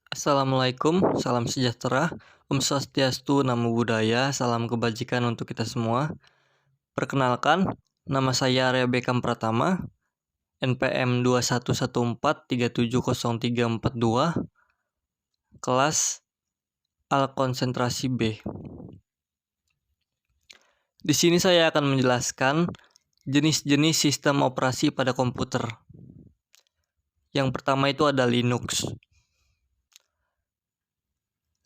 Assalamualaikum, salam sejahtera, Om Swastiastu, Namo Buddhaya, salam kebajikan untuk kita semua. Perkenalkan, nama saya Arya Bekam Pratama, NPM 2114370342, kelas Al konsentrasi B. Di sini saya akan menjelaskan jenis-jenis sistem operasi pada komputer. Yang pertama itu ada Linux.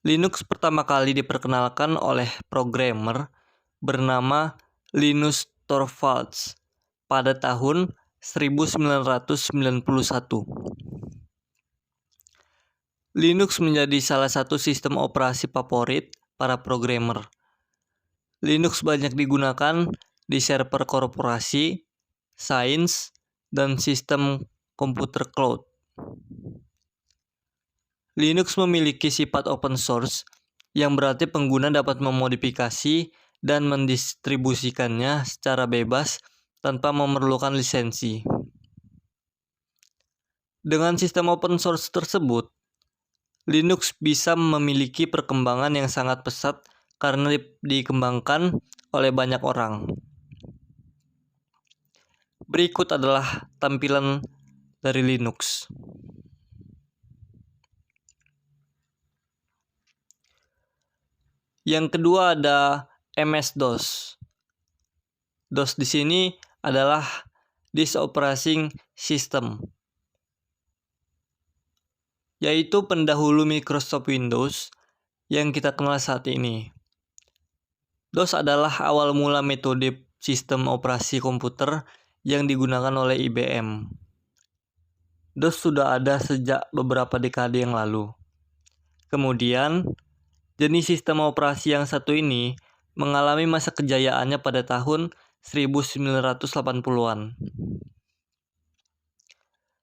Linux pertama kali diperkenalkan oleh programmer bernama Linus Torvalds pada tahun 1991. Linux menjadi salah satu sistem operasi favorit para programmer. Linux banyak digunakan di server korporasi, sains, dan sistem komputer cloud. Linux memiliki sifat open source, yang berarti pengguna dapat memodifikasi dan mendistribusikannya secara bebas tanpa memerlukan lisensi. Dengan sistem open source tersebut, Linux bisa memiliki perkembangan yang sangat pesat karena dikembangkan oleh banyak orang. Berikut adalah tampilan dari Linux. Yang kedua ada MS-DOS. DOS di sini adalah Disk Operating System, yaitu pendahulu Microsoft Windows yang kita kenal saat ini. DOS adalah awal mula metode sistem operasi komputer yang digunakan oleh IBM. DOS sudah ada sejak beberapa dekade yang lalu. Kemudian, jenis sistem operasi yang satu ini mengalami masa kejayaannya pada tahun 1980-an.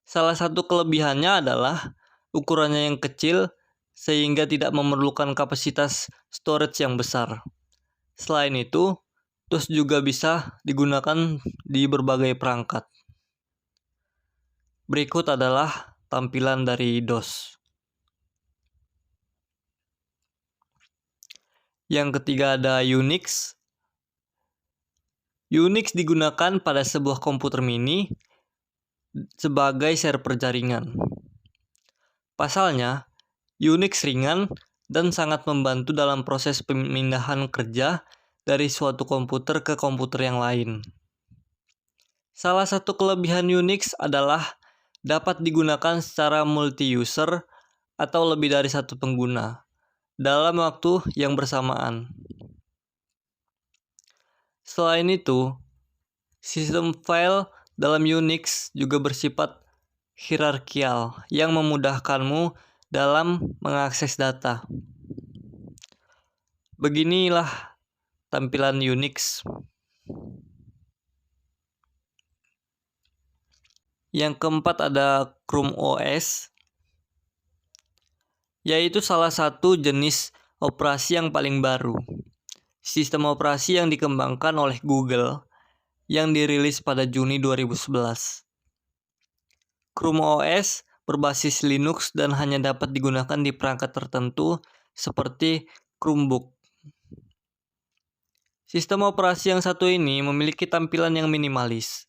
Salah satu kelebihannya adalah ukurannya yang kecil sehingga tidak memerlukan kapasitas storage yang besar. Selain itu, DOS juga bisa digunakan di berbagai perangkat. Berikut adalah tampilan dari DOS. Yang ketiga ada Unix. Unix digunakan pada sebuah komputer mini sebagai server jaringan. Pasalnya, Unix ringan dan sangat membantu dalam proses pemindahan kerja dari suatu komputer ke komputer yang lain. Salah satu kelebihan Unix adalah dapat digunakan secara multi-user atau lebih dari satu pengguna dalam waktu yang bersamaan. Selain itu, sistem file dalam Unix juga bersifat hierarkial yang memudahkanmu dalam mengakses data. Beginilah tampilan Unix. Yang keempat ada Chrome OS, yaitu salah satu jenis operasi yang paling baru. Sistem operasi yang dikembangkan oleh Google yang dirilis pada Juni 2011. Chrome OS berbasis Linux dan hanya dapat digunakan di perangkat tertentu seperti Chromebook. Sistem operasi yang satu ini memiliki tampilan yang minimalis.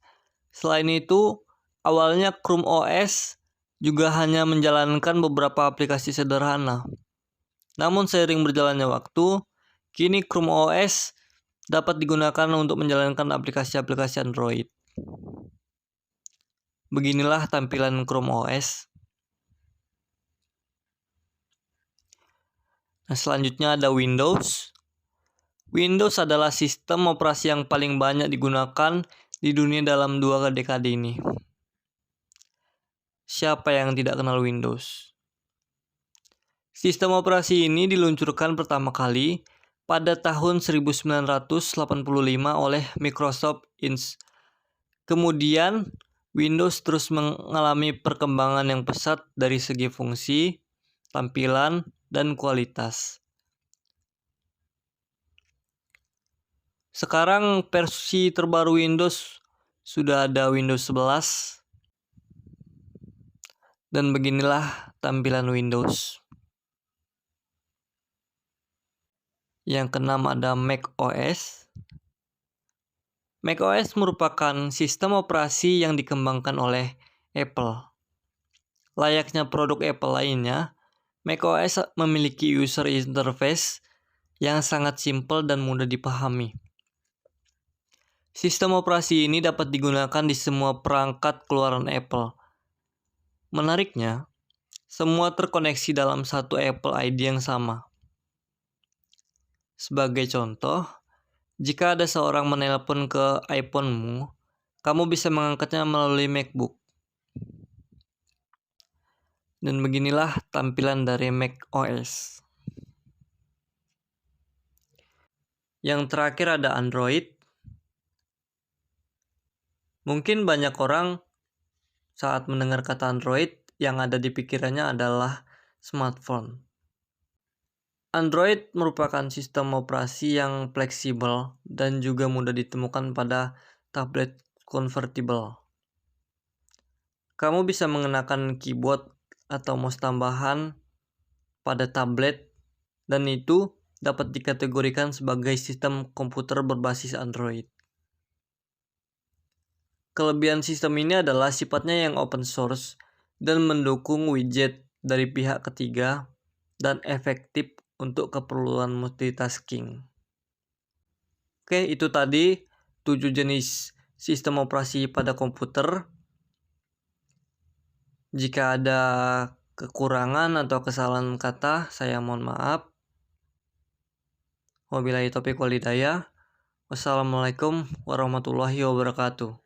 Selain itu, awalnya Chrome OS juga hanya menjalankan beberapa aplikasi sederhana. Namun seiring berjalannya waktu, kini Chrome OS dapat digunakan untuk menjalankan aplikasi-aplikasi Android. Beginilah tampilan Chrome OS. Nah, selanjutnya ada Windows. Windows adalah sistem operasi yang paling banyak digunakan di dunia dalam 2 dekade ini. Siapa yang tidak kenal Windows? Sistem operasi ini diluncurkan pertama kali pada tahun 1985 oleh Microsoft Inc. Kemudian, Windows terus mengalami perkembangan yang pesat dari segi fungsi, tampilan, dan kualitas. Sekarang versi terbaru Windows sudah ada Windows 11. Dan beginilah tampilan Windows. Yang keenam ada macOS. macOS merupakan sistem operasi yang dikembangkan oleh Apple. Layaknya produk Apple lainnya, macOS memiliki user interface yang sangat simpel dan mudah dipahami. Sistem operasi ini dapat digunakan di semua perangkat keluaran Apple. Menariknya, semua terkoneksi dalam satu Apple ID yang sama. Sebagai contoh, jika ada seorang menelpon ke iPhone-mu, kamu bisa mengangkatnya melalui MacBook. Dan beginilah tampilan dari macOS. Yang terakhir ada Android. Mungkin banyak orang saat mendengar kata Android yang ada di pikirannya adalah smartphone. Android merupakan sistem operasi yang fleksibel dan juga mudah ditemukan pada tablet convertible. Kamu bisa mengenakan keyboard atau mouse tambahan pada tablet, dan itu dapat dikategorikan sebagai sistem komputer berbasis Android. Kelebihan sistem ini adalah sifatnya yang open source dan mendukung widget dari pihak ketiga dan efektif untuk keperluan multitasking. Oke, itu tadi 7 jenis sistem operasi pada komputer. Jika ada kekurangan atau kesalahan kata, saya mohon maaf. Wabillahi taufiq wal hidayah. Wassalamualaikum warahmatullahi wabarakatuh.